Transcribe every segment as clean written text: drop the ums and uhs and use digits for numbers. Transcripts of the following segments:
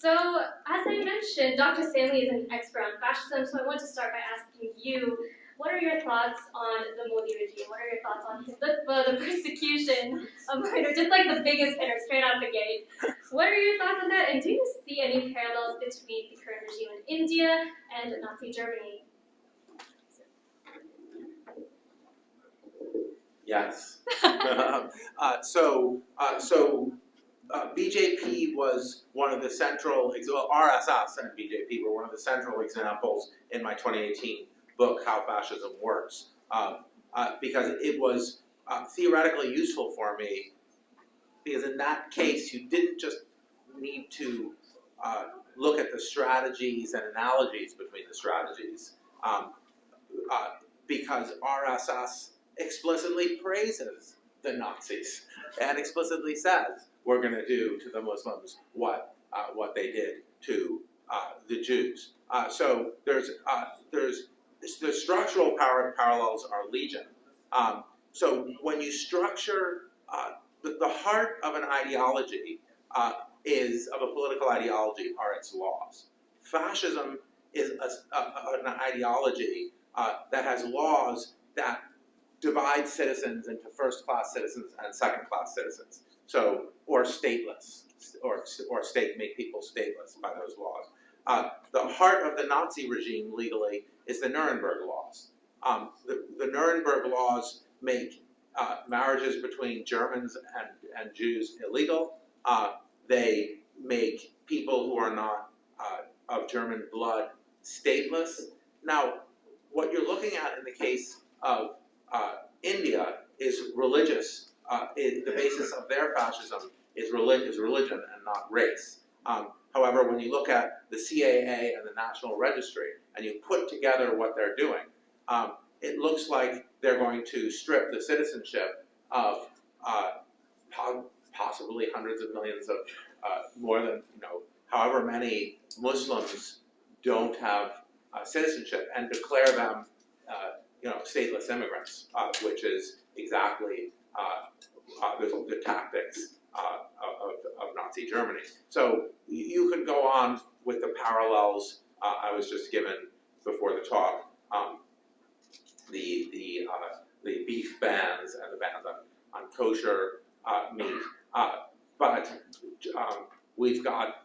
So, as I mentioned, Dr. Stanley is an expert on fascism, so I want to start by asking you, what are your thoughts on the Modi regime? What are your thoughts on the persecution of minorities, just like the biggest hitter straight out the gate? What are your thoughts on that, and do you see any parallels between the current regime in India and Nazi Germany? Yes. BJP was one of the central, RSS and BJP were one of the central examples in my 2018 book, How Fascism Works, because it was theoretically useful for me, because in that case you didn't just need to look at the strategies and analogies between the strategies, because RSS explicitly praises the Nazis and explicitly says we're going to do to the Muslims what they did to the Jews. So there's the structural parallels are legion. So when you structure the heart of an ideology of a political ideology are its laws. Fascism is an ideology that has laws that divide citizens into first-class citizens and second-class citizens. So, or stateless, or make people stateless by those laws. The heart of the Nazi regime legally is the Nuremberg laws. The Nuremberg laws make marriages between Germans and Jews illegal. They make people who are not of German blood stateless. Now, what you're looking at in the case of India is religious. The basis of their fascism is religion and not race. However, when you look at the CAA and the National Registry and you put together what they're doing, it looks like they're going to strip the citizenship of possibly hundreds of millions of more than however many Muslims don't have citizenship and declare them stateless immigrants, which is exactly the tactics of Nazi Germany. So you could go on with the parallels I was just given before the talk. The beef bans and the bans on kosher meat, but we've got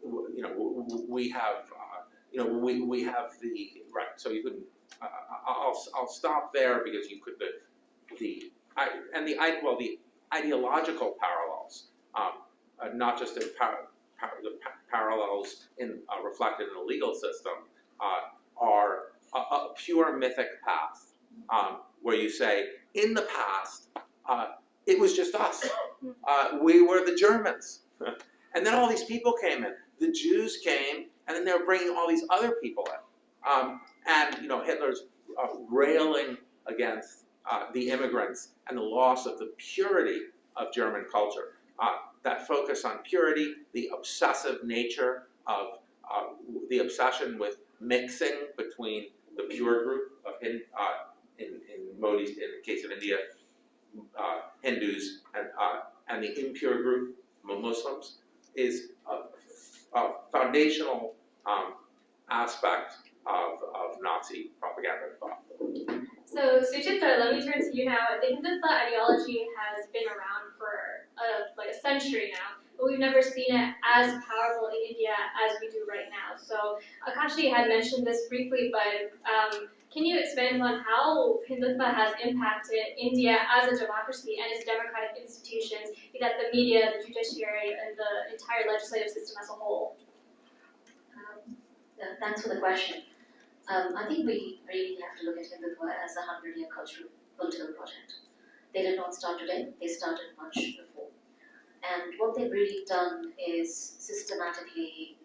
we have we have the right. So you couldn't. I'll stop there because you could the ideological parallels, not just the parallels in reflected in the legal system, are a pure mythic path, where you say in the past it was just us, we were the Germans, and then all these people came in. The Jews came, and then they were bringing all these other people in. And Hitler's railing against the immigrants and the loss of the purity of German culture. That focus on purity, the obsessive nature of the obsession with mixing between the pure group of in Modi's, in the case of India, Hindus, and the impure group, Muslims, is a foundational aspect of Nazi propaganda thought. So, Suchitra, let me turn to you now. I think that the ideology has been around for like a century now, but we've never seen it as powerful in India as we do right now. So, Akashi had mentioned this briefly, but can you expand on how Hindutva has impacted India as a democracy and its democratic institutions, be that the media, the judiciary, and the entire legislative system as a whole? Thanks for the question. I think we really have to look at Hindutva as a 100-year cultural political project. They did not start today, they started much before. And what they've really done is systematically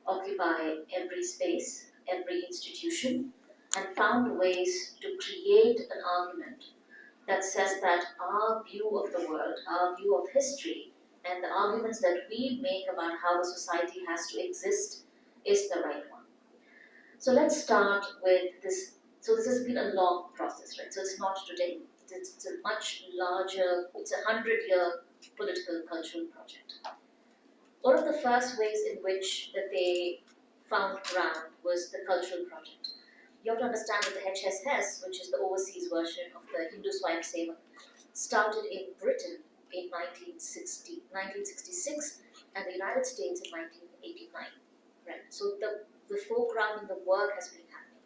occupy every space, every institution, and found ways to create an argument that says that our view of the world, our view of history, and the arguments that we make about how the society has to exist is the right one. So let's start with this. So this has been a long process, right? So it's not today. It's a much larger, it's a 100-year political cultural project. One of the first ways in which that they found ground was the cultural project. You have to understand that the HSS, which is the overseas version of the Hindu Supremacist, started in Britain in 1966 and the United States in 1989. Right? So the foreground in the work has been happening.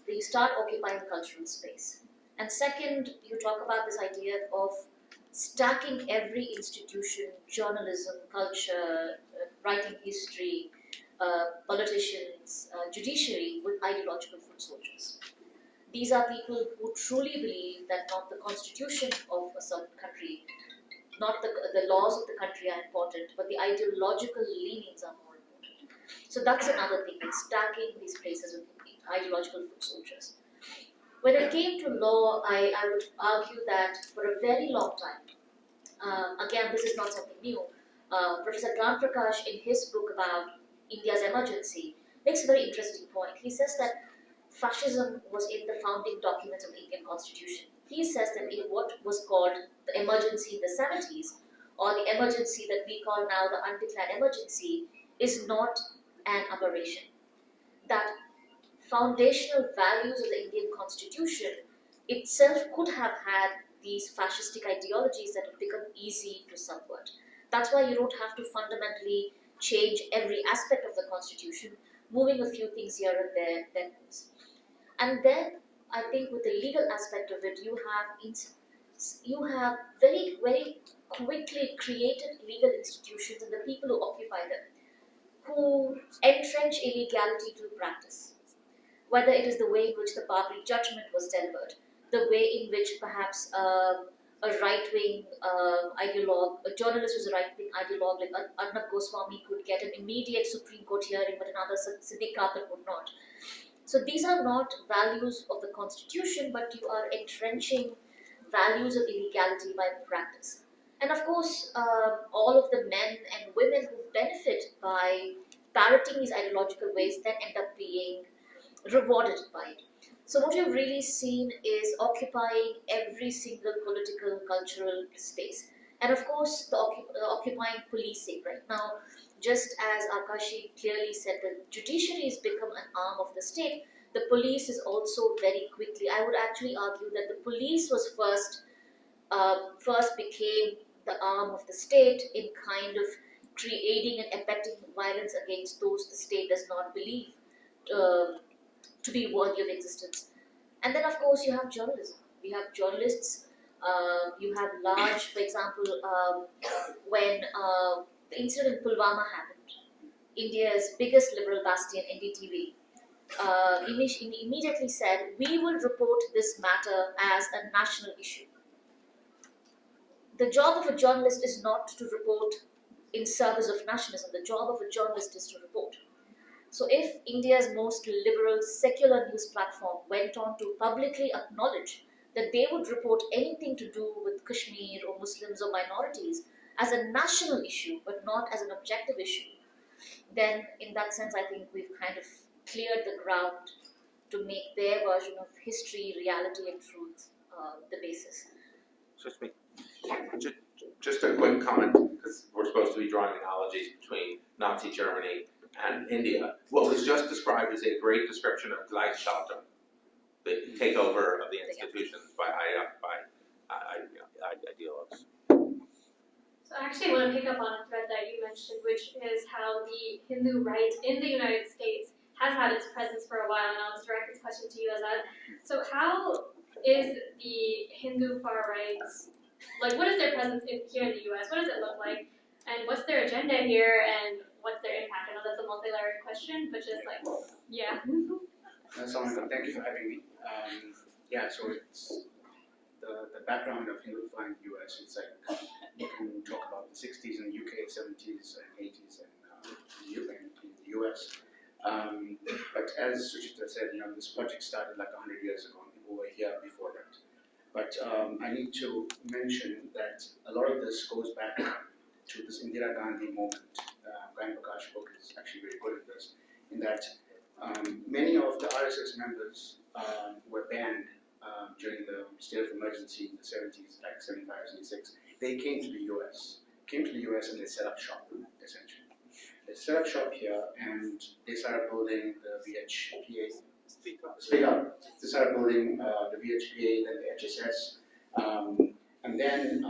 Then you start occupying cultural space. And second, you talk about this idea of stacking every institution, journalism, culture, writing history, politicians, judiciary with ideological foot soldiers. These are people who truly believe that not the constitution of a certain country, not the laws of the country are important, but the ideological leanings are more important. So that's another thing, it's stacking these places with ideological foot soldiers. When it came to law, I would argue that for a very long time, again, this is not something new, Professor Ram Prakash, in his book about India's emergency, makes a very interesting point. He says that fascism was in the founding documents of the Indian Constitution. He says that in what was called the emergency in the 70s, or the emergency that we call now the undeclared emergency, is not an aberration. That foundational values of the Indian Constitution itself could have had these fascistic ideologies that have become easy to subvert. That's why you don't have to fundamentally change every aspect of the Constitution, moving a few things here and there, then moves. And then I think with the legal aspect of it, you have very, very quickly created legal institutions and the people who occupy them, who entrench illegality to practice. Whether it is the way in which the Babri judgment was delivered, the way in which perhaps a right-wing ideologue, a journalist who's a right-wing ideologue like Arnab Goswami could get an immediate Supreme Court hearing, but another Syndicate would not. So these are not values of the Constitution, but you are entrenching values of illegality by practice. And of course, all of the men and women who benefit by parroting these ideological ways then end up being rewarded by it. So what you've really seen is occupying every single political, cultural space. And of course, the occupying policing right now, just as Akashi clearly said, the judiciary has become an arm of the state. The police is also very quickly, I would actually argue that the police was first became the arm of the state in kind of creating and effecting violence against those the state does not believe to be worthy of existence. And then of course you have journalism. You have journalists, you have large, for example, when the incident in Pulwama happened, India's biggest liberal bastion, NDTV, immediately said, we will report this matter as a national issue. The job of a journalist is not to report in service of nationalism. The job of a journalist is to report. So if India's most liberal secular news platform went on to publicly acknowledge that they would report anything to do with Kashmir or Muslims or minorities as a national issue, but not as an objective issue, then in that sense I think we've kind of cleared the ground to make their version of history, reality and truth the basis. Just a quick comment, because we're supposed to be drawing analogies between Nazi Germany and India. What was just described is a great description of Gleichschaltung, the takeover of the institutions by ideologues. So I actually want to pick up on a thread that you mentioned, which is how the Hindu right in the United States has had its presence for a while, and I'll just direct this question to you, Azad. So how is the Hindu far right, like what is their presence here in the US? What does it look like? And what's their agenda here, and what's their impact? I know that's a multi-layered question, but just like, yeah. Thank you for having me. So it's the background of Hindu far in the US. It's like you can talk about the 60s in the UK, 70s and 80s and in the US. But as Suchitra said, this project started like 100 years ago, and people were here before that. But I need to mention that a lot of this goes back to this Indira Gandhi moment. Brian Prakash's book is actually very good at this, in that many of the RSS members were banned during the state of emergency in the 70s, like 75, 76. They came to the US and they set up shop, essentially. They set up shop here and they started building the VHPA. Speak up. Speak up. They started building the VHPA, then the HSS, and then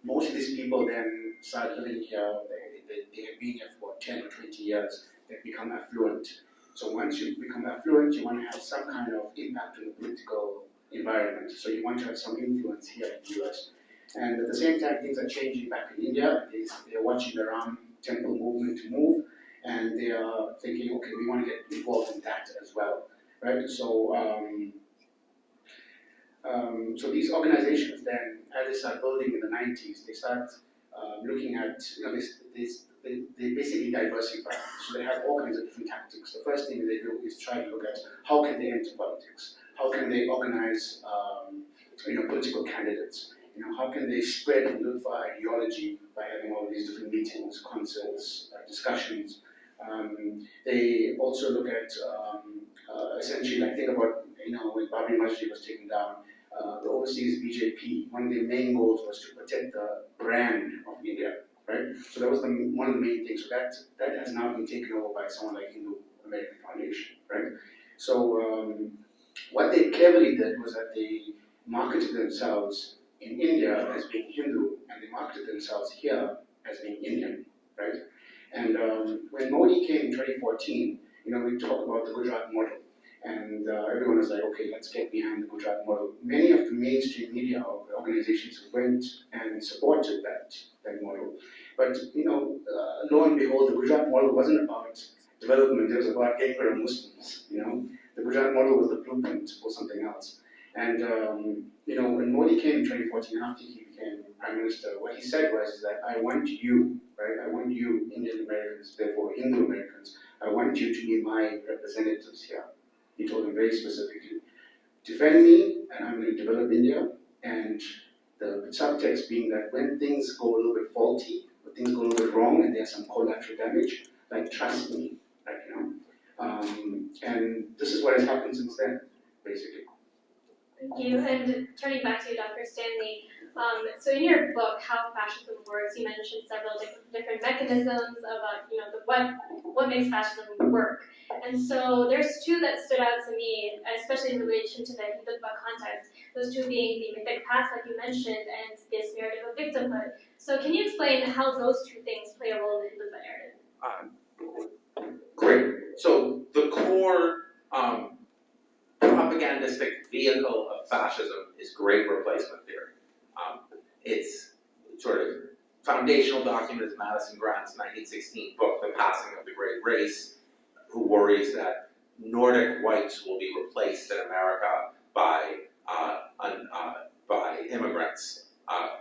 most of these people then started living here. They have been here for 10 or 20 years. They've become affluent. So once you become affluent, you want to have some kind of impact on the political environment. So you want to have some influence here in the US. And at the same time, things are changing back in India. They're watching the Ram Temple movement to move, and they are thinking, okay, we want to get involved in that as well, right? So, so these organizations then, as they start building in the 90s, they start looking at, they basically diversify. So they have all kinds of different tactics. The first thing they do is try to look at how can they enter politics? How can they organize, political candidates? How can they spread and unify ideology by having all these different meetings, concerts, discussions? They also look at essentially, like think about, when Babri Masjid was taken down, the overseas BJP, one of their main goals was to protect the brand of India, right? So that was one of the main things. So that has now been taken over by someone like Hindu American Foundation, right? So what they cleverly did was that they marketed themselves in India as being Hindu, and they marketed themselves here as being Indian, right? And when Modi came in 2014, we talked about the Gujarat model, and everyone was like, okay, let's get behind the Gujarat model. Many of the mainstream media organizations went and supported that model. But, lo and behold, the Gujarat model wasn't about development, it was about getting rid of Muslims, The Gujarat model was the blueprint for something else. And, when Modi came in 2014, after he became Prime Minister, what he said was that I want you, right? I want you, Indian Americans, therefore Hindu Americans, I want you to be my representatives here. He told them very specifically, defend me, and I'm going to develop India. And the subtext being that when things go a little bit faulty, when things go a little bit wrong, and there's some collateral damage, like trust me, and this is what has happened since then, basically. Thank you. And turning back to you, Dr. Stanley, so in your book, How Fascism Works, you mentioned several different mechanisms about, what makes fascism work. And so there's two that stood out to me, especially in relation to the Hindutva context. Those two being the mythic past, like you mentioned, and this narrative of victimhood. So can you explain how those two things play a role in the Hindutva narrative? Great. So the core propagandistic vehicle of fascism is great replacement theory. Its sort of foundational document is Madison Grant's 1916 book, The Passing of the Great Race, who worries that Nordic whites will be replaced in America by immigrants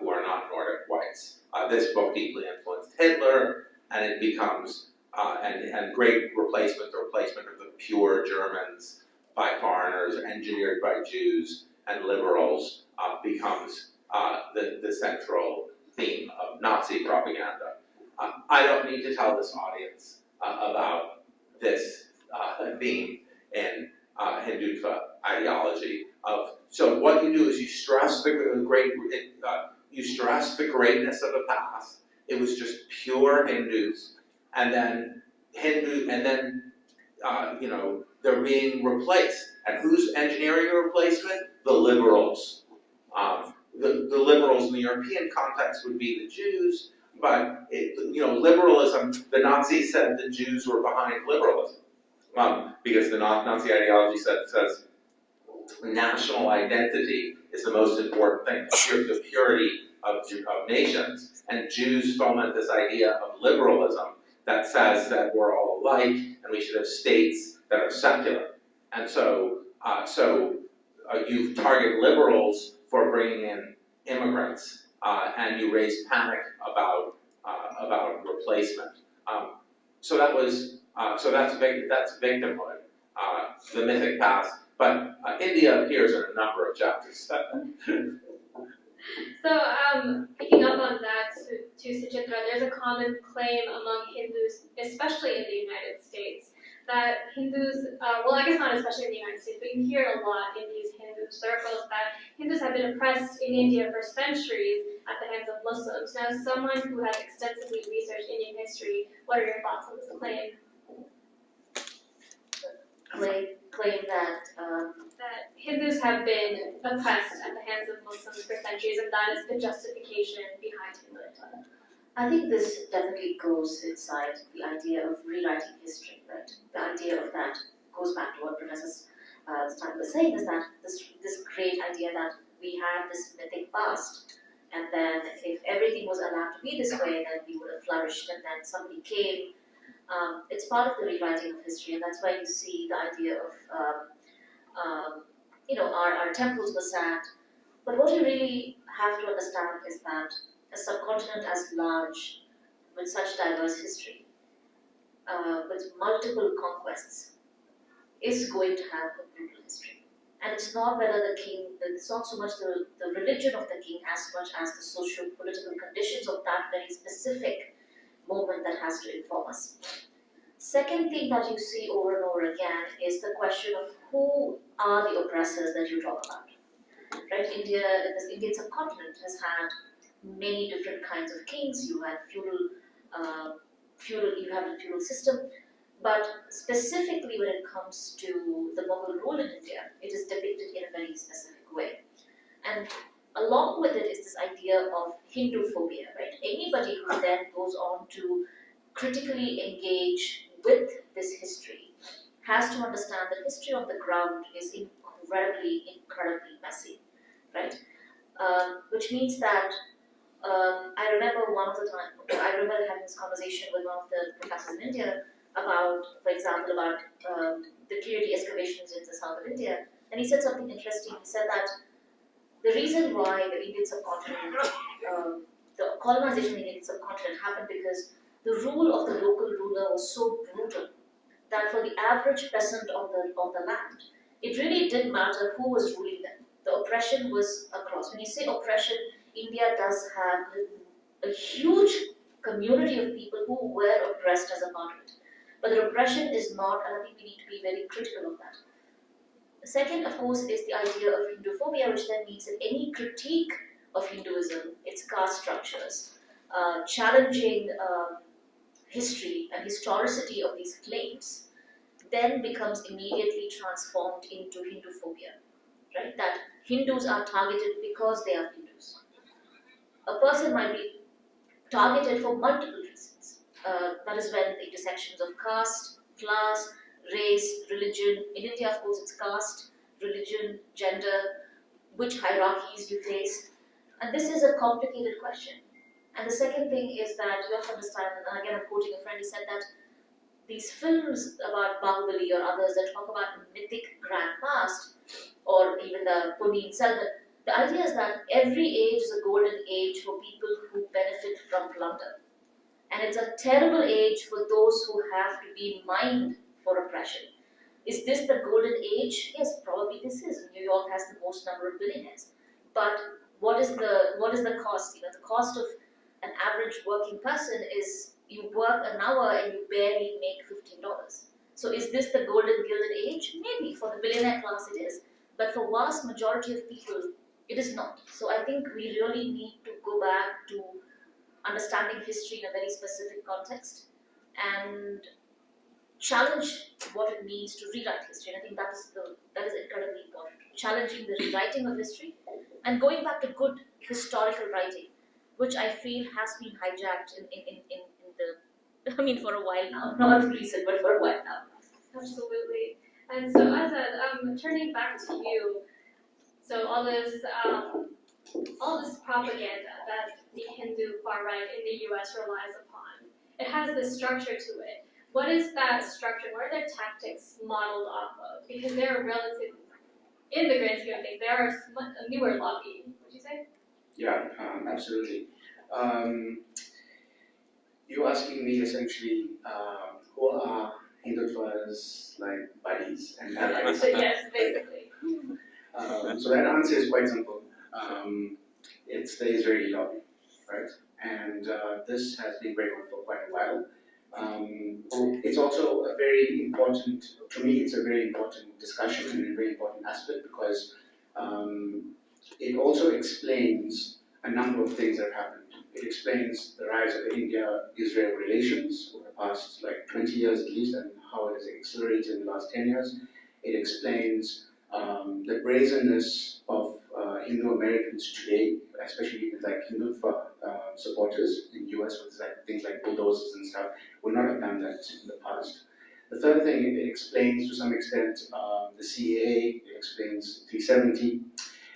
who are not Nordic whites. This book deeply influenced Hitler, and it becomes and great replacement, the replacement of the pure Germans by foreigners, engineered by Jews and liberals, becomes the central theme of Nazi propaganda. I don't need to tell this audience about this theme in Hindutva ideology. So what you do is you stress the greatness of the past. It was just pure Hindus, and then they're being replaced. And who's engineering a replacement? The liberals. The liberals in the European context would be the Jews, but liberalism, the Nazis said the Jews were behind liberalism. Because the Nazi ideology says national identity is the most important thing, the purity of nations. And Jews foment this idea of liberalism that says that we're all alike and we should have states that are secular. And so you target liberals for bringing in immigrants, and you raise panic about replacement. So that's victimhood, the mythic past. But India appears in a number of chapters. So, picking up on that, to Suchitra, there's a common claim among Hindus, especially in the United States, that Hindus, well, I guess not especially in the United States, but you hear a lot in these Hindu circles that Hindus have been oppressed in India for centuries at the hands of Muslims. Now, as someone who has extensively researched Indian history, what are your thoughts on this claim? Claim that That Hindus have been oppressed at the hands of Muslims for centuries, and that is the justification behind Hinduism. I think this definitely goes inside the idea of rewriting history, right? The idea of that goes back to what Professor Stanley was saying, is that this great idea that we have this mythic past, and then if everything was allowed to be this way, then we would have flourished, and then somebody came. It's part of the rewriting of history, and that's why you see the idea of, our temples were sacked. But what you really have to understand is that a subcontinent as large, with such diverse history, with multiple conquests, is going to have a brutal history. And it's not whether the king, it's not so much the religion of the king as much as the socio-political conditions of that very specific moment that has to inform us. Second thing that you see over and over again is the question of who are the oppressors that you talk about. Right? India, this Indian subcontinent has had many different kinds of kings. You had you have a feudal system, but specifically when it comes to the Mughal rule in India, it is depicted in a very specific way. And along with it is this idea of Hindu phobia, right? Anybody who then goes on to critically engage with this history has to understand that history on the ground is incredibly messy, right? Which means that I remember having this conversation with one of the professors in India about, for example, about the Kirti excavations in the south of India, and he said something interesting. He said that the reason why the Indian subcontinent, the colonization of the Indian subcontinent happened because the rule of the local ruler was so brutal that for the average peasant of the land, it really didn't matter who was ruling them. The oppression was across. When you say oppression, India does have a huge community of people who were oppressed as a part of it. But the oppression is not, and I think we need to be very critical of that. The second, of course, is the idea of Hindu phobia, which then means that any critique of Hinduism, its caste structures, challenging history and historicity of these claims, then becomes immediately transformed into Hindu phobia, right? That Hindus are targeted because they are Hindus. A person might be targeted for multiple reasons. That is when the intersections of caste, class, race, religion, in India of course it's caste, religion, gender, which hierarchies you face, and this is a complicated question. And the second thing is that you have to understand, and again I'm quoting a friend, he said that these films about Bahubali or others that talk about mythic grand past, or even the Ponniyin Selvan, the idea is that every age is a golden age for people who benefit from plunder. And it's a terrible age for those who have to be mined for oppression. Is this the golden age? Yes, probably this is. New York has the most number of billionaires. But what is the cost? The cost of an average working person is you work an hour and you barely make $15. So is this the golden gilded age? Maybe for the billionaire class it is. But for vast majority of people, it is not. So I think we really need to go back to understanding history in a very specific context and challenge what it means to rewrite history. And I think that is incredibly important. Challenging the rewriting of history and going back to good historical writing, which I feel has been hijacked for a while now. Not recent, but for a while now. Absolutely. And so Azad, turning back to you, so all this propaganda that the Hindu far right in the US relies upon, it has this structure to it. What is that structure? What are their tactics modeled off of? Because they're relatively, in the grand scheme of things, they are a newer lobby, would you say? Yeah, absolutely. You're asking me essentially who are Hindutva's like buddies and allies? Yes, basically. So that answer is quite simple. It's the Israeli lobby, right? And this has been going on for quite a while. It's also a very important, to me, it's a very important discussion and a very important aspect because it also explains a number of things that have happened. It explains the rise of the India-Israel relations over the past 20 years at least, and how it has accelerated in the last 10 years. It explains the brazenness of Hindu Americans today, especially with Hindu supporters in the US with things like bulldozers and stuff, would not have done that in the past. The third thing, it explains to some extent the CAA, it explains 370.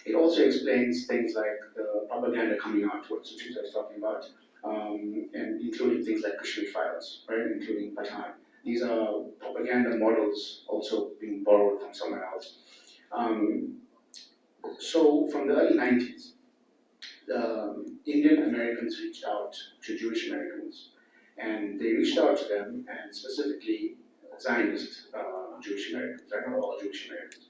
It also explains things like the propaganda coming out, what Suchitra is talking about, and including things like Kashmir Files, right, including Pathan. These are propaganda models also being borrowed from somewhere else. So from the early 90s, Indian Americans reached out to Jewish Americans, and they reached out to them, and specifically Zionist Jewish Americans, not all Jewish Americans,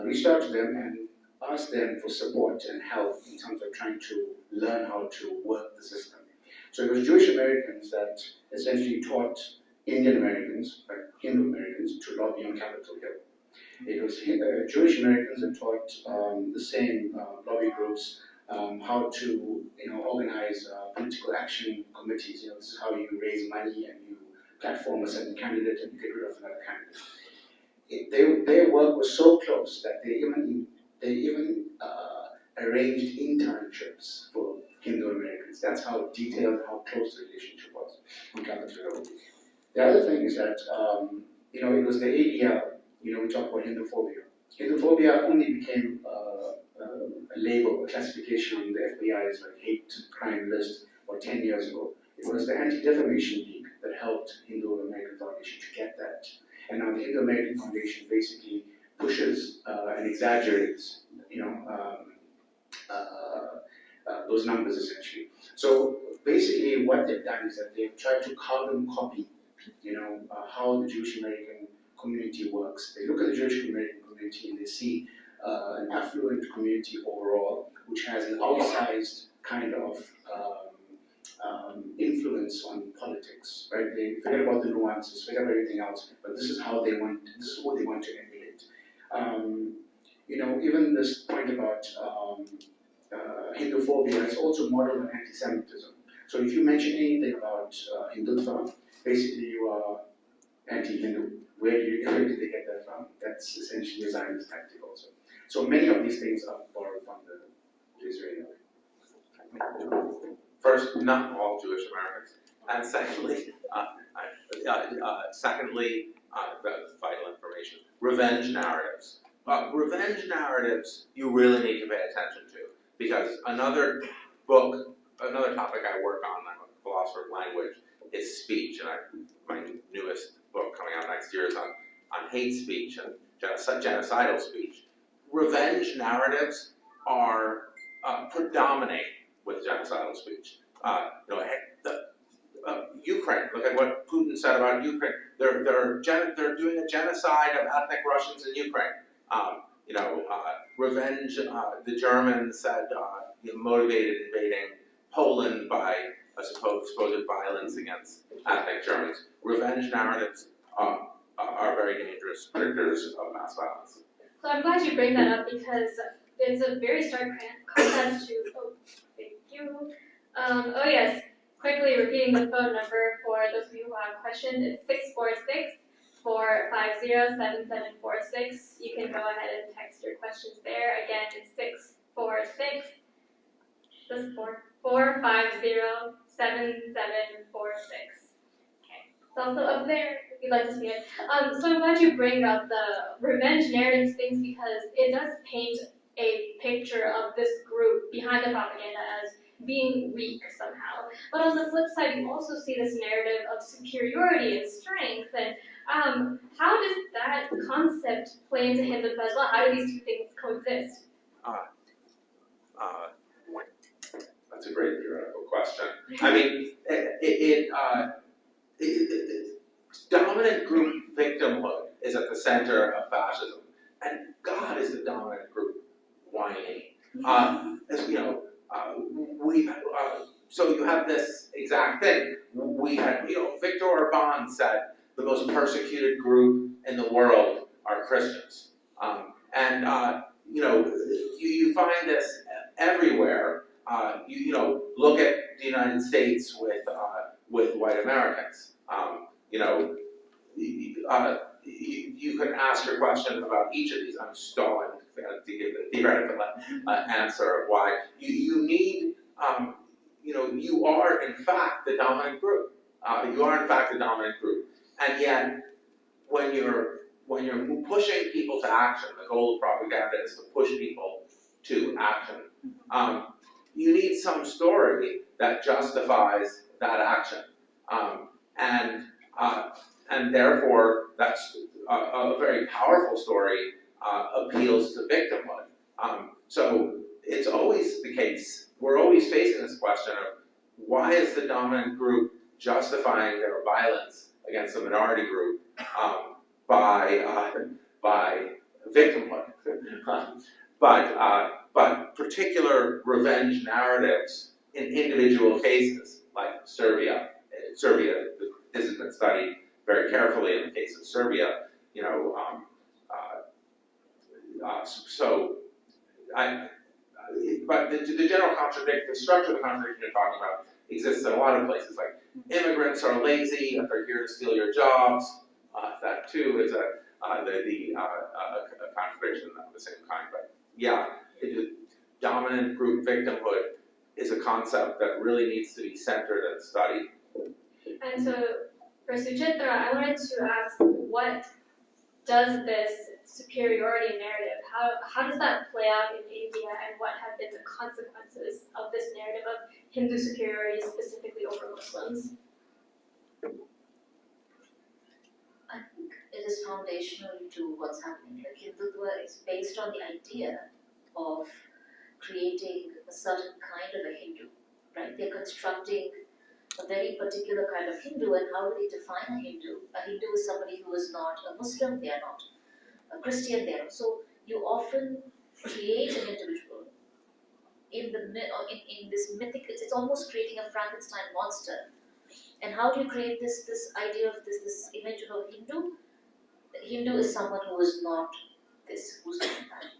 reached out to them and asked them for support and help in terms of trying to learn how to work the system. So it was Jewish Americans that essentially taught Indian Americans, Hindu Americans, to lobby on Capitol Hill. It was Jewish Americans that taught the same lobby groups how to organize political action committees. This is how you raise money and you platform a certain candidate and you get rid of another candidate. Their work was so close that they even arranged internships for Hindu Americans. That's how detailed, how close the relationship was on Capitol Hill. The other thing is that it was the ADL. We talk about Hinduphobia. Hinduphobia only became a label, a classification on the FBI's hate crime list 10 years ago. It was the Anti-Defamation League that helped Hindu American Foundation to get that. And now the Hindu American Foundation basically pushes and exaggerates, those numbers essentially. So basically, what they've done is that they've tried to carbon copy, how the Jewish American community works. They look at the Jewish American community and they see an affluent community overall, which has an outsized kind of influence on politics, right? They forget about the nuances, forget about everything else, but this is how they want. This is what they want to emulate. Even this point about Hinduphobia is also modeled on anti-Semitism. So if you mention anything about Hindutva, basically you are anti-Hindu. Where did they get that from? That's essentially a Zionist tactic also. So many of these things are borrowed from the Israeli. First, not all Jewish Americans, and secondly, the vital information, revenge narratives. Revenge narratives you really need to pay attention to, because another topic I work on, I'm a philosopher of language, is speech, and my newest book coming out next year is on hate speech and genocidal speech. Revenge narratives are predominate with genocidal speech. Ukraine. Look at what Putin said about Ukraine. They're doing a genocide of ethnic Russians in Ukraine. Revenge. The Germans said motivated invading Poland by a supposed violence against ethnic Germans. Revenge narratives are very dangerous predictors of mass violence. So I'm glad you bring that up because it's a very stark contrast to. Oh, thank you. Oh yes. Quickly repeating the phone number for those of you who have questions. It's 646-450-7746. You can go ahead and text your questions there. Again, it's 646. Just 450-7746. Okay. It's also up there if you'd like to see it. So I'm glad you bring up the revenge narrative things because it does paint a picture of this group behind the propaganda as being weak somehow. But on the flip side, you also see this narrative of superiority and strength. And how does that concept play into Hinduism as well? How do these two things coexist? That's a great theoretical question. I mean, dominant group victimhood is at the center of fascism, and God is the dominant group whining. So you have this exact thing we had, Viktor Orban said the most persecuted group in the world are Christians. You find this everywhere. Look at the United States with white Americans. You can ask your question about each of these. I'm stalling to give the theoretical answer of why. You need, you are in fact the dominant group. You are in fact the dominant group. And yet, when you're pushing people to action, the goal of propaganda is to push people to action. You need some story that justifies that action. And therefore, that's a very powerful story, appeals to victimhood. So it's always the case, we're always facing this question of why is the dominant group justifying their violence against the minority group by victimhood? But particular revenge narratives in individual cases, like Serbia, this has been studied very carefully in the case of Serbia, but the general contradiction, the structure of the contradiction you're talking about exists in a lot of places, like immigrants are lazy and they're here to steal your jobs. That too is a contradiction of the same kind, but yeah, dominant group victimhood is a concept that really needs to be centered and studied. And so, for Suchitra, I wanted to ask, what does this superiority narrative, how does that play out in India, and what have been the consequences of this narrative of Hindu superiority specifically over Muslims? I think it is foundational to what's happening. Like Hindutva is based on the idea of creating a certain kind of a Hindu, right? They're constructing a very particular kind of Hindu, and how do they define a Hindu? A Hindu is somebody who is not a Muslim, they are not a Christian, they are. So you often create an individual in this mythic. It's almost creating a Frankenstein monster. And how do you create this idea of this image of a Hindu? The Hindu is someone who is not this, who's not that.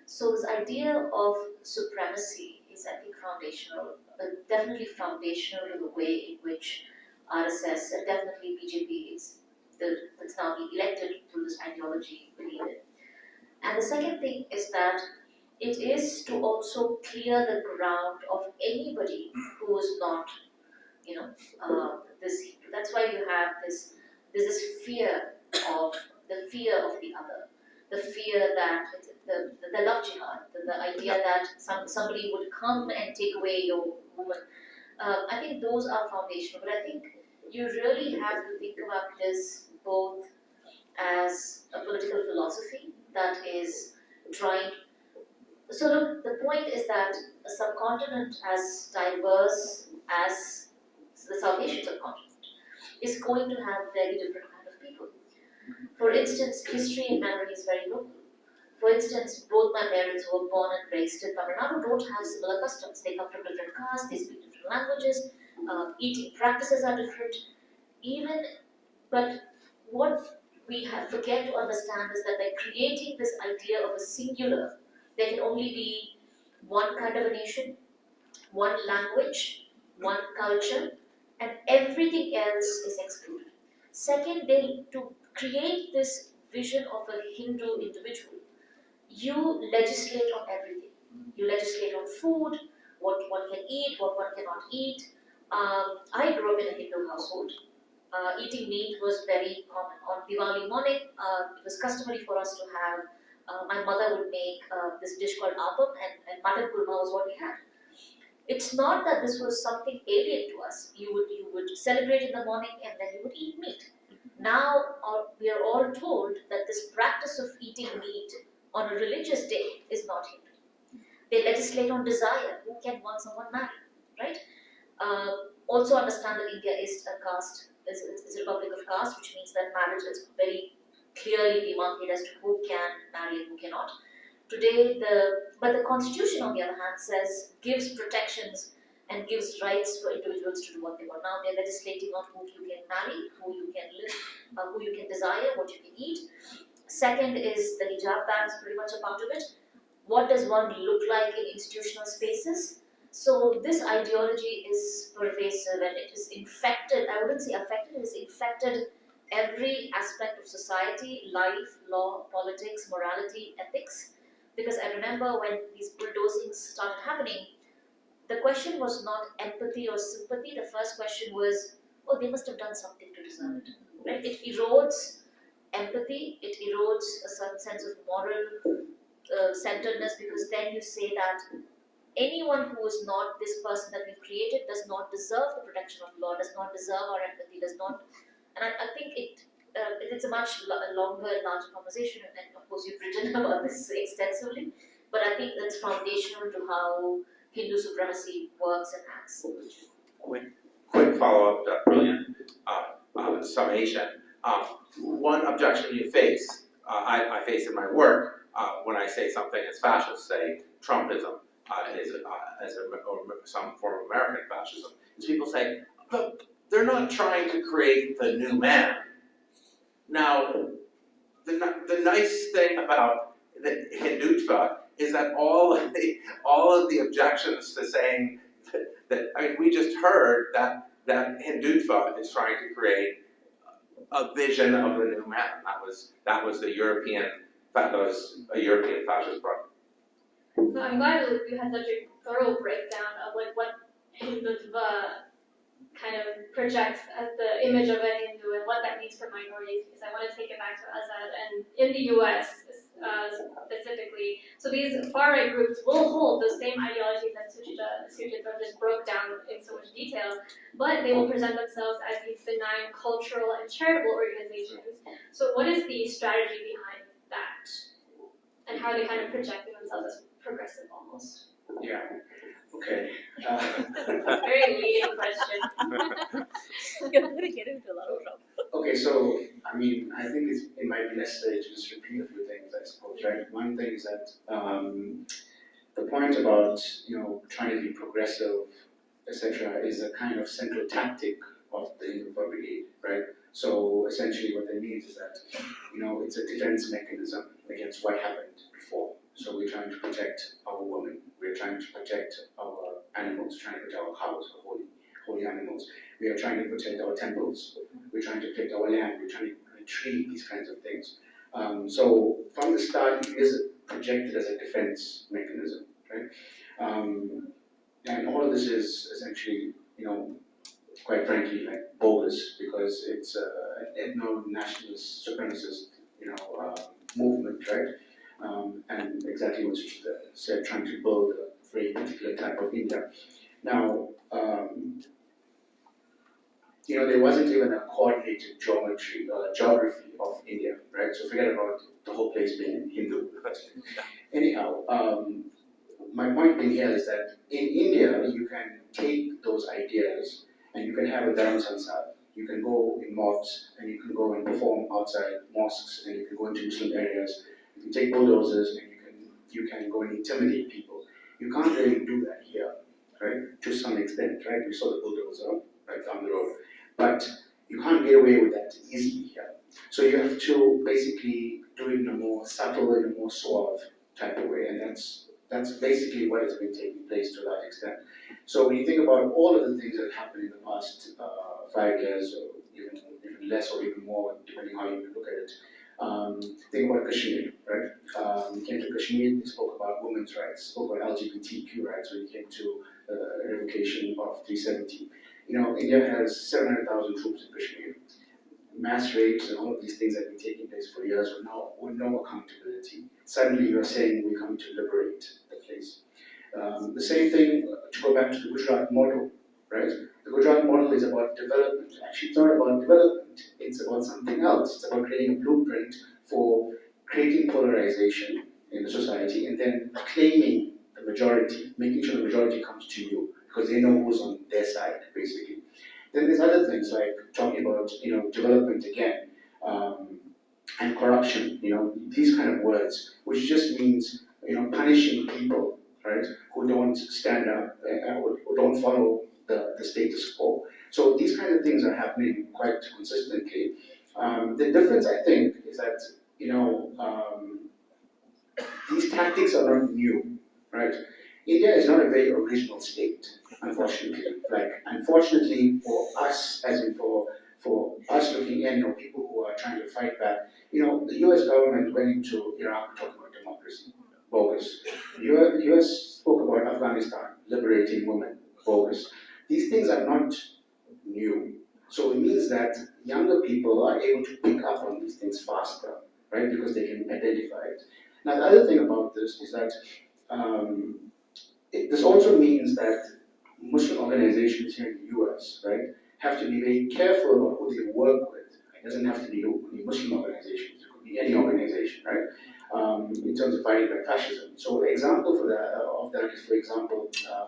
So this idea of supremacy is, I think, foundational, definitely foundational to the way in which RSS and definitely BJP that's now being elected through this ideology believe in. And the second thing is that it is to also clear the ground of anybody who is not, this. That's why you have there's this fear of the other, the fear that the love jihad, the idea that somebody would come and take away your woman. I think those are foundational, but I think you really have to think about this both as a political philosophy that is trying. So look, the point is that a subcontinent as diverse as the South Asian subcontinent is going to have very different kind of people. For instance, history and memory is very local. For instance, both my parents who were born and raised in Tamil Nadu don't have similar customs. They come from different castes, they speak different languages, eating practices are different. But what we forget to understand is that by creating this idea of a singular, there can only be one kind of a nation, one language, one culture, and everything else is excluded. Second, to create this vision of a Hindu individual, you legislate on everything. You legislate on food, what one can eat, what one cannot eat. I grew up in a Hindu household. Eating meat was very common. On Diwali morning, it was customary for us to have, my mother would make this dish called appam, and mutton kurma was what we had. It's not that this was something alien to us. You would celebrate in the morning and then you would eat meat. Now we are all told that this practice of eating meat on a religious day is not Hindu. They legislate on desire. Who can want someone married, right? Also understand that India is a caste, is a republic of caste, which means that marriage is very clearly demarcated as to who can marry and who cannot. Today, but the constitution, on the other hand, gives protections and gives rights for individuals to do what they want. Now they're legislating on who you can marry, who you can live, who you can desire, what you can eat. Second is the hijab ban is pretty much a part of it. What does one look like in institutional spaces? So this ideology is pervasive and it is infected, I wouldn't say affected, it has infected every aspect of society, life, law, politics, morality, ethics. Because I remember when these bulldozings started happening, the question was not empathy or sympathy. The first question was, oh, they must have done something to deserve it. Right? It erodes empathy, it erodes a certain sense of moral centeredness, because then you say that anyone who is not this person that we've created does not deserve the protection of law, does not deserve our empathy, does not. And I think it's a much longer and larger conversation, and of course you've written about this extensively, but I think that's foundational to how Hindu supremacy works and acts. Quick follow-up, that brilliant summation. One objection you face, I face in my work when I say something is fascist, say Trumpism or some form of American fascism, is people say, look, they're not trying to create the new man. Now, the nice thing about the Hindutva is that all of the objections to saying that I mean, we just heard that Hindutva is trying to create a vision of the new man. That was a European fascist project. So I'm glad you had such a thorough breakdown of like what Hindutva kind of projects as the image of a Hindu and what that means for minorities, because I want to take it back to Azad and in the US specifically. So these far-right groups will hold those same ideologies that Suchitra just broke down in so much detail, but they will present themselves as these benign cultural and charitable organizations. So what is the strategy behind that? And how are they kind of projecting themselves as progressive almost? Yeah. Okay. Very leading question. You're going to get into a lot of trouble. Okay, so I mean, I think it might be necessary to just repeat a few things, I suppose, right? One thing is that the point about trying to be progressive, etc., is a kind of central tactic of the Hindu brigade, right? So essentially, what that means is that it's a defense mechanism against what happened before. So we're trying to protect our women, we're trying to protect our animals, trying to protect our cows, our holy animals. We are trying to protect our temples, we're trying to protect our land, we're trying to retrieve these kinds of things. So from the start, it is projected as a defense mechanism, right? And all of this is essentially, quite frankly, like bogus, because it's an ethno-nationalist, supremacist, movement, right? And exactly what you said, trying to build a very particular type of India. Now, there wasn't even a coordinated geography of India, right? So forget about the whole place being Hindu. Anyhow, my point being here is that in India, you can take those ideas and you can have a Dharam Sansar. You can go in mosques and you can go and perform outside mosques and you can go into Muslim areas. You can take bulldozers and you can go and intimidate people. You can't really do that here, right? To some extent, right? We saw the bulldozer right down the road. But you can't get away with that easily here. So you have to basically do it in a more subtle, in a more suave type of way, and that's basically what has been taking place to that extent. So when you think about all of the things that happened in the past 5 years, or even less or even more, depending how you look at it, think about Kashmir, right? You came to Kashmir, they spoke about women's rights, spoke about LGBTQ rights when it came to revocation of 370. India has 700,000 troops in Kashmir. Mass rapes and all of these things that have been taking place for years with no accountability. Suddenly you're saying we're coming to liberate the place. The same thing, to go back to the Gujarat model, right? The Gujarat model is about development. Actually, it's not about development. It's about something else. It's about creating a blueprint for creating polarization in the society and then claiming the majority, making sure the majority comes to you because they know who's on their side, basically. Then there's other things like talking about, development again, and corruption, these kind of words, which just means, punishing people, right, who don't stand up or don't follow the status quo. So these kind of things are happening quite consistently. The difference, I think, is that these tactics are not new, right? India is not a very original state, unfortunately. Unfortunately for us, as in for us looking in, or people who are trying to fight back, the US government went into Iraq talking about democracy, bogus. The US spoke about Afghanistan, liberating women, bogus. These things are not new. So it means that younger people are able to pick up on these things faster, right? Because they can identify it. Now, the other thing about this is that this also means that Muslim organizations here in the US, right, have to be very careful about who they work with. It doesn't have to be only Muslim organizations, it could be any organization, right, in terms of fighting back fascism. So, an example for that is,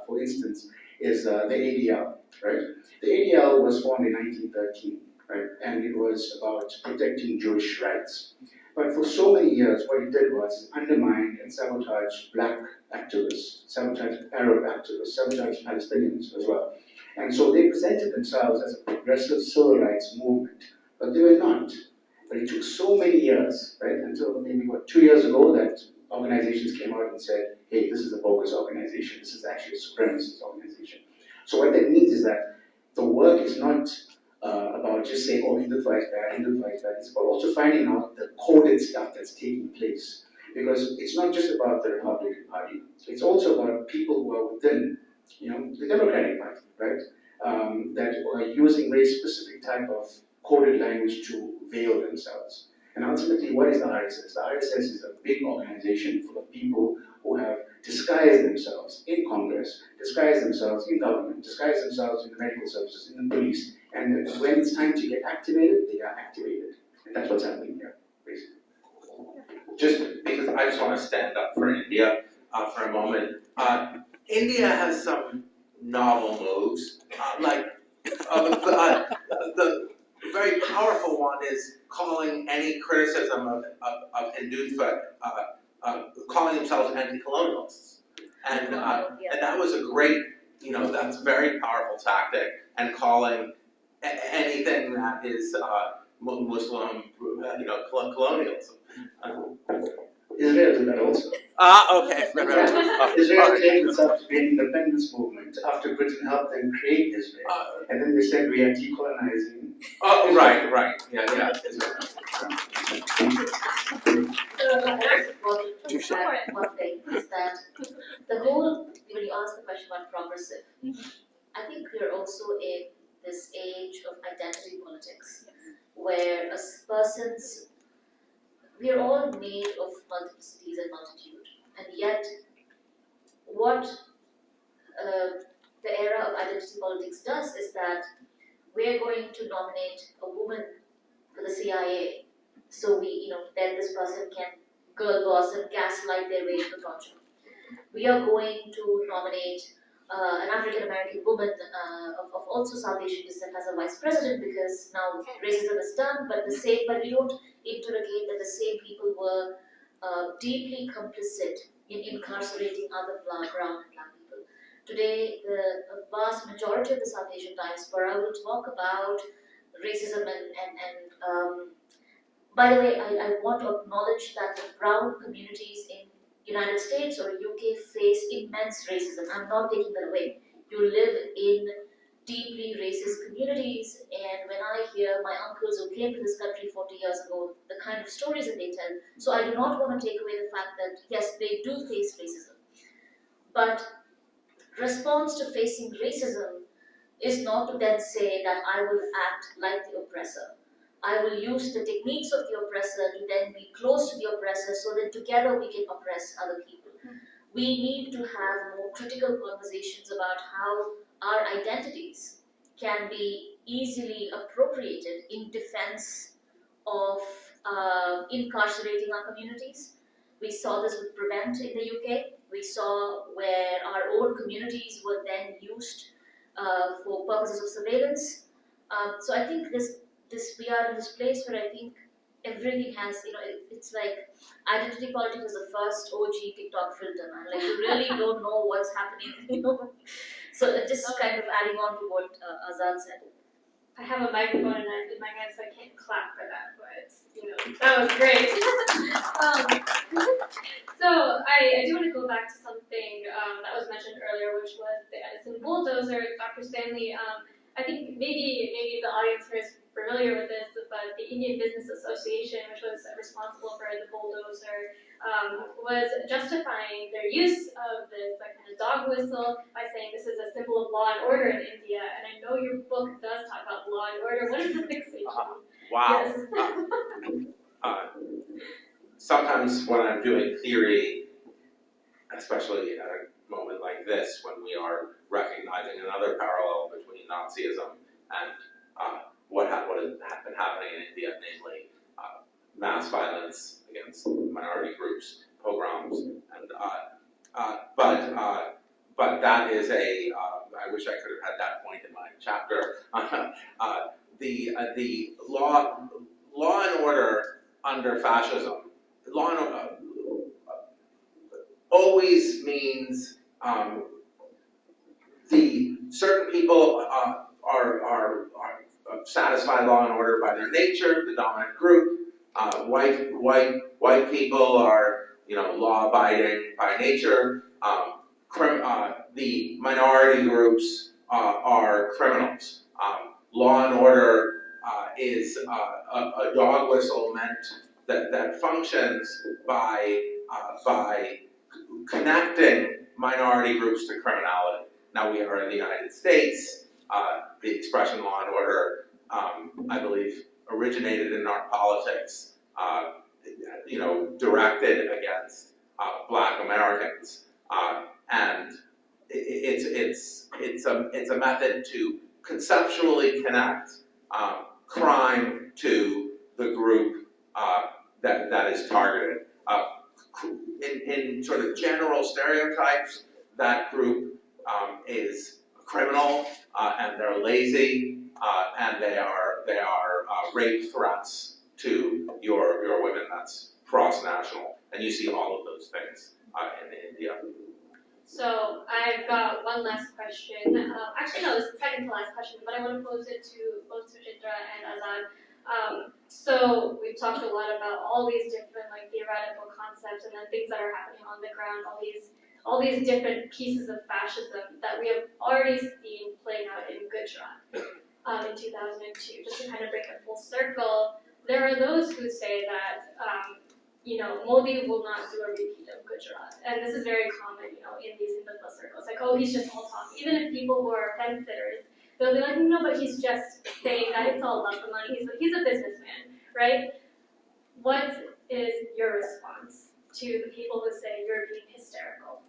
for instance, is the ADL, right? The ADL was formed in 1913, right, and it was about protecting Jewish rights. But for so many years, what it did was undermine and sabotage black activists, sabotage Arab activists, sabotage Palestinians as well. And so they presented themselves as a progressive civil rights movement, but they were not. But it took so many years, right, until maybe 2 years ago that organizations came out and said, hey, this is a bogus organization, this is actually a supremacist organization. So what that means is that the work is not about just saying, oh, Hindutva is bad, Hindutva is bad. It's about also finding out the coded stuff that's taking place. Because it's not just about the Republican Party. It's also about people who are within, the Democratic Party, right? That are using very specific type of coded language to veil themselves. And ultimately, what is the RSS? The RSS is a big organization full of people who have disguised themselves in Congress, disguised themselves in government, disguised themselves in the medical services, in the police, and when it's time to get activated, they are activated. And that's what's happening here, basically. Just because I just want to stand up for India for a moment. India has some novel moves, the very powerful one is calling any criticism of Hindutva, calling themselves anti-colonialists. And that was a great, that's a very powerful tactic, and calling anything that is Muslim, colonialism. Israel did that also. Okay. Israel claimed itself to be an independence movement after Britain helped them create Israel. And then they said we are decolonizing. Oh, right. Yeah. One thing is that the whole, when you ask the question about progressive, I think we're also in this age of identity politics, where a person's, we are all made of multiplicities and multitude, and yet what the era of identity politics does is that we're going to nominate a woman for the CIA, so then this person can girl boss and gaslight their way to the torture. We are going to nominate an African American woman of also South Asian descent as a vice president, because now racism is done, but we don't interrogate that the same people were deeply complicit in incarcerating other brown and black people. Today, the vast majority of the South Asian diaspora will talk about racism and by the way, I want to acknowledge that the brown communities in United States or UK face immense racism. I'm not taking that away. You live in deeply racist communities, and when I hear my uncles who came to this country 40 years ago, the kind of stories that they tell, so I do not want to take away the fact that yes, they do face racism. But response to facing racism is not to then say that I will act like the oppressor. I will use the techniques of the oppressor to then be close to the oppressor so that together we can oppress other people. We need to have more critical conversations about how our identities can be easily appropriated in defense of incarcerating our communities. We saw this with Prevent in the UK. We saw where our own communities were then used for purposes of surveillance. So I think we are in this place where I think everything has, it's like identity politics is the first OG TikTok filter, man. Like you really don't know what's happening. So just kind of adding on to what Azad said. I have a microphone in my hand, so I can't clap for that, but that was great. So I do want to go back to something that was mentioned earlier, which was the Edison bulldozer. Dr. Stanley, I think maybe the audience here is familiar with this, but the Indian Business Association, which was responsible for the bulldozer, was justifying their use of this kind of dog whistle by saying this is a symbol of law and order in India. And I know your book does talk about law and order. What is the fixation? Wow. Yes. Sometimes when I'm doing theory, especially at a moment like this, when we are recognizing another parallel between Nazism and what has been happening in India, namely mass violence against minority groups, pogroms, and but that is a I wish I could have had that point in my chapter. The law and order under fascism, law and order always means the certain people are satisfy law and order by their nature, the dominant group. White people are law-abiding by nature. The minority groups are criminals. Law and order is a dog whistle meant that functions by connecting minority groups to criminality. Now we are in the United States. The expression law and order, I believe, originated in our politics, directed against Black Americans, and it's a method to conceptually connect crime to the group that is targeted. In sort of general stereotypes, that group is criminal and they're lazy and they are rape threats to your women. That's cross-national, and you see all of those things in India. So I've got one last question. Actually, no, this is the second to last question, but I want to pose it to both Suchitra and Azad. So we've talked a lot about all these different theoretical concepts and then things that are happening on the ground, all these different pieces of fascism that we have already seen playing out in Gujarat in 2002. Just to kind of bring it full circle, there are those who say that Modi will not do a repeat of Gujarat, and this is very common, in these Hindu circles. Like, oh, he's just all talk. Even if people who are fence sitters, they'll be like, no, but he's just saying that it's all about the money. He's a businessman, right? What is your response to the people who say you're being hysterical?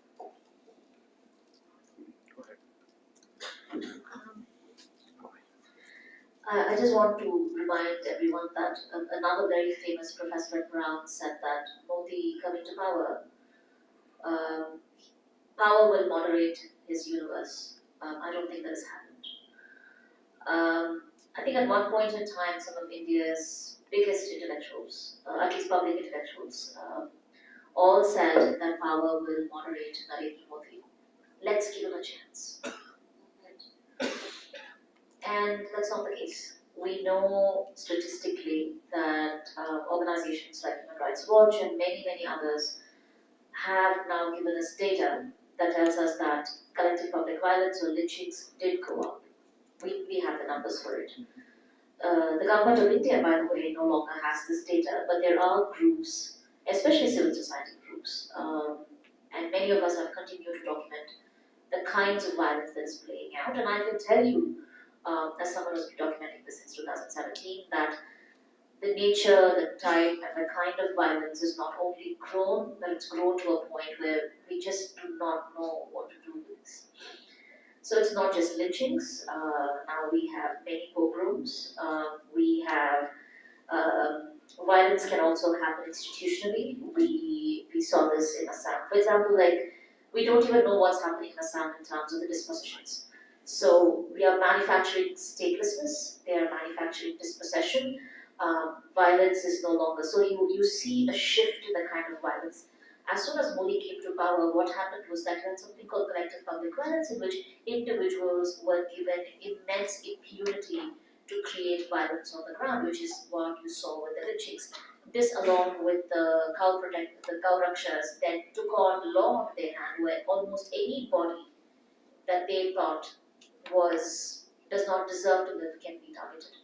I just want to remind everyone that another very famous professor at Brown said that Modi coming to power, power will moderate his universe. I don't think that has happened. I think at one point in time, some of India's biggest intellectuals, at least public intellectuals, all said that power will moderate Narendra Modi. Let's give him a chance. And that's not the case. We know statistically that organizations like Human Rights Watch and many, many others have now given us data that tells us that collective public violence or lynchings did go up. We have the numbers for it. The government of India, by the way, no longer has this data, but there are groups, especially civil society groups, and many of us have continued to document the kinds of violence that is playing out. And I can tell you, as someone who's been documenting this since 2017, that the nature, the type, and the kind of violence is not only grown, but it's grown to a point where we just do not know what to do with this. So it's not just lynchings. Now we have many pogroms. We have violence can also happen institutionally. We saw this in Assam. For example, we don't even know what's happening in Assam in terms of the dispositions. So we are manufacturing statelessness, they are manufacturing dispossession. Violence is no longer, so you see a shift in the kind of violence. As soon as Modi came to power, what happened was that you had something called collective public violence, in which individuals were given immense impunity to create violence on the ground, which is what you saw with the lynchings. This, along with the cow rakshas, then took on law into their hand, where almost anybody that they thought does not deserve to live can be targeted.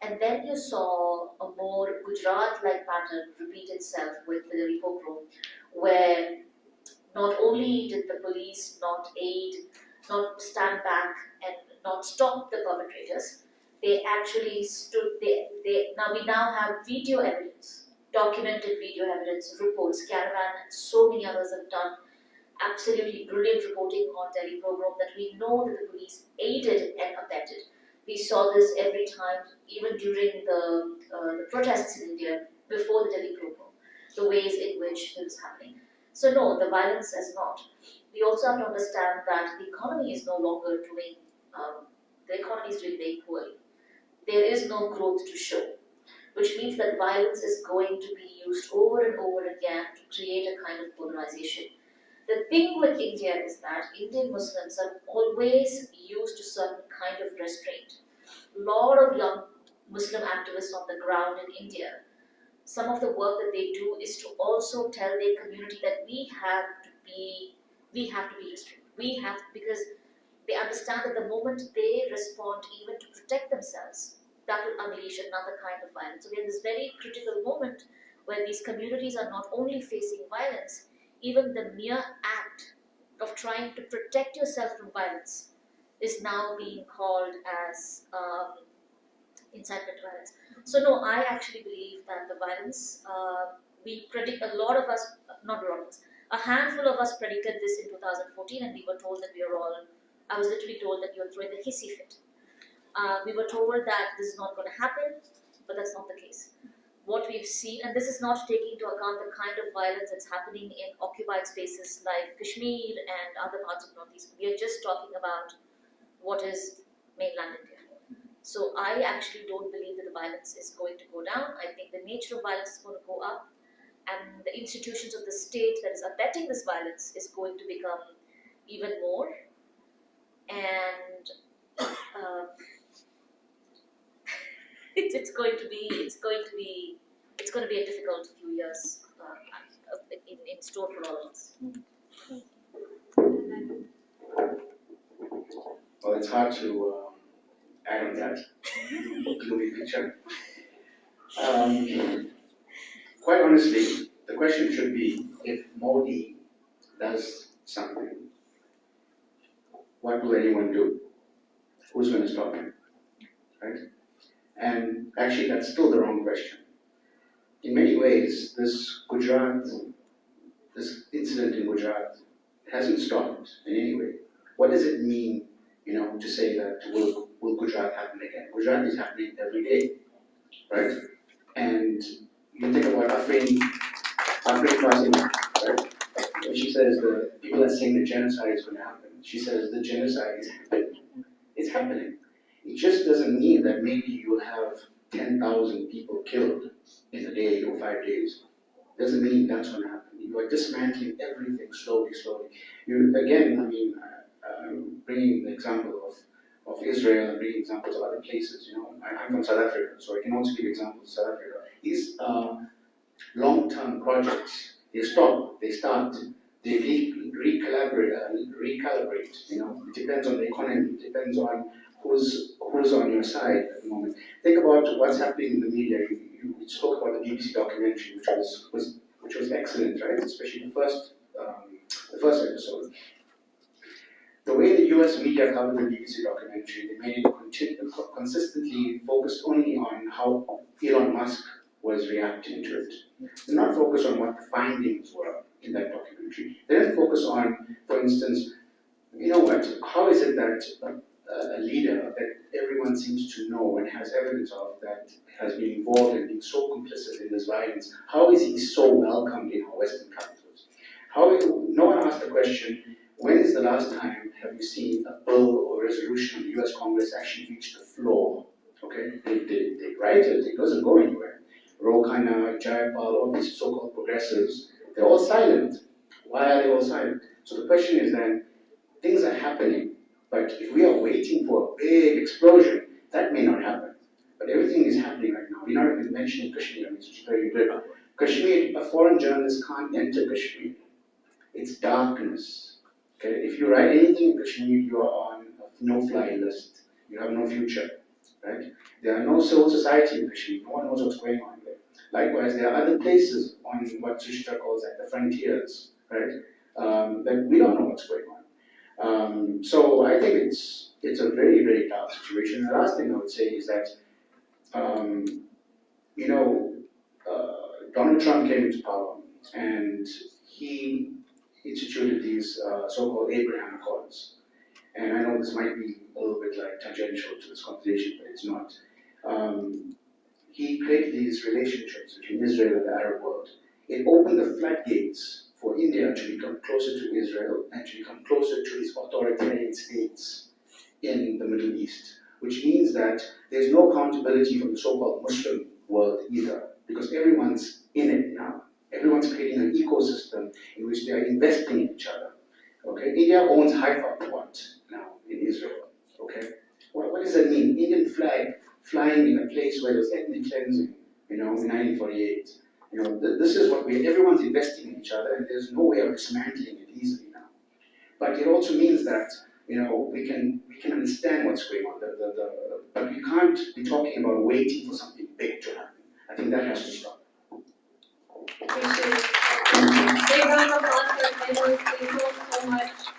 And then you saw a more Gujarat-like pattern repeat itself with the Delhi pogrom, where not only did the police not aid, not stand back and not stop the perpetrators, they actually stood. We now have video evidence, documented video evidence, reports. Caravan and so many others have done absolutely brilliant reporting on Delhi pogrom that we know that the police aided and abetted. We saw this every time, even during the protests in India before the Delhi pogrom, the ways in which it was happening. So no, the violence has not. We also have to understand that the economy is no longer doing, the economy is doing very poorly. There is no growth to show, which means that violence is going to be used over and over again to create a kind of polarization. The thing with India is that Indian Muslims are always used to certain kind of restraint. A lot of young Muslim activists on the ground in India, some of the work that they do is to also tell their community that we have to be restrained. Because they understand that the moment they respond even to protect themselves, that will unleash another kind of violence. So we have this very critical moment where these communities are not only facing violence, even the mere act of trying to protect yourself from violence is now being called as incitement to violence. So no, I actually believe that the violence, we predict, a handful of us predicted this in 2014, and we were told that I was literally told that you're throwing the hissy fit. We were told that this is not going to happen, but that's not the case. What we've seen, and this is not taking into account the kind of violence that's happening in occupied spaces like Kashmir and other parts of Northeast. We are just talking about what is mainland India. So I actually don't believe that the violence is going to go down. I think the nature of violence is going to go up, and the institutions of the state that is abetting this violence is going to become even more. And it's going to be a difficult few years in store for all of us. Well, it's hard to add on that gloomy picture. Quite honestly, the question should be, if Modi does something, what will anyone do? Who's going to stop him? Right? And actually, that's still the wrong question. In many ways, this incident in Gujarat hasn't stopped in any way. What does it mean, to say that will Gujarat happen again? Gujarat is happening every day, right? And you think about Afrin crossing, right? When she says the people are saying the genocide is going to happen, she says the genocide is happening. It's happening. It just doesn't mean that maybe you will have 10,000 people killed in a day or 5 days. Doesn't mean that's going to happen. You are dismantling everything slowly. Bringing the example of Israel and bringing examples of other places. I'm from South Africa, so I can also give examples of South Africa. These long-term projects, they stop, they start, they recalibrate. It depends on the economy. It depends on who's on your side at the moment. Think about what's happening in the media. You spoke about the BBC documentary, which was excellent, right? Especially the first episode. The way the US media covered the BBC documentary, they made it consistently focused only on how Elon Musk was reacting to it. They're not focused on what the findings were in that documentary. They didn't focus on, for instance, how is it that a leader that everyone seems to know and has evidence of that has been involved and been so complicit in this violence, how is he so welcomed in our Western capitals? No one asked the question, when is the last time have you seen a bill or resolution of the US Congress actually reach the floor? Okay? Okay, they write it, it doesn't go anywhere. Ro Khanna, Jayapal, all these so-called progressives, they're all silent. Why are they all silent? So the question is then, things are happening, but if we are waiting for a big explosion, that may not happen. But everything is happening right now. We're not even mentioning Kashmir. I mean, Suchitra, you did. Kashmir, a foreign journalist can't enter Kashmir. It's darkness. Okay, if you write anything in Kashmir, you are on a no-fly list. You have no future, right? There are no civil society in Kashmir. No one knows what's going on there. Likewise, there are other places on what Suchitra calls the frontiers, right? That we don't know what's going on. So I think it's a very, very dark situation. The last thing I would say is that, you know, Donald Trump came into power and he instituted these so-called Abraham Accords. And I know this might be a little bit like tangential to this conversation, but it's not. He created these relationships between Israel and the Arab world. It opened the floodgates for India to become closer to Israel and to become closer to these authoritarian states in the Middle East, which means that there's no accountability from the so-called Muslim world either, because everyone's in it now. Everyone's creating an ecosystem in which they are investing in each other. Okay, India owns Haifa Port now in Israel. Okay, what does that mean? Indian flag flying in a place where there's ethnic cleansing, in 1948. This is what everyone's investing in each other, and there's no way of dismantling it easily now. But it also means that we can understand what's going on. But we can't be talking about waiting for something big to happen. I think that has to stop. Appreciate it. Big round of applause for our panelists. Thank you all so much.